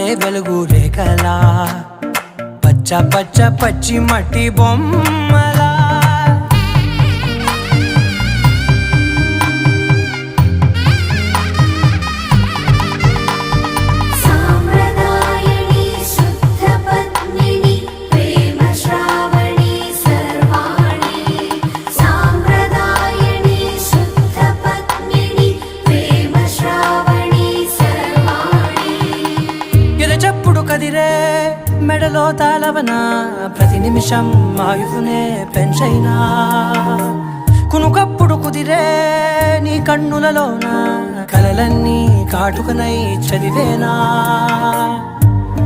పారే వెలుగు రేఖలా పచ్చ పచ్చ పచ్చి మట్టి బొమ్మలా కదిరే మెడలో తాళవన ప్రతి నిమిషం ఆయుధునే పెంచైనా కునుకప్పుడు కుదిరే నీ కన్నులలోన కలలన్నీ కాటుకనై చదివేనా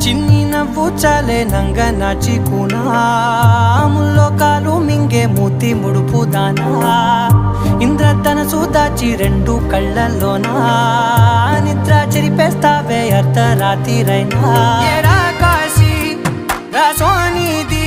చిన్ని నవ్వు చాలే నంగ నాచి కూనాముల్లో కాలు మింగే మూతి ముడుపు దానా ఇంద్రధనసు దాచి రెండు కళ్ళల్లోనా నిద్ర చెరిపేస్తావే అర్ధరాత్రిరైనా కాశీ రాసోనిది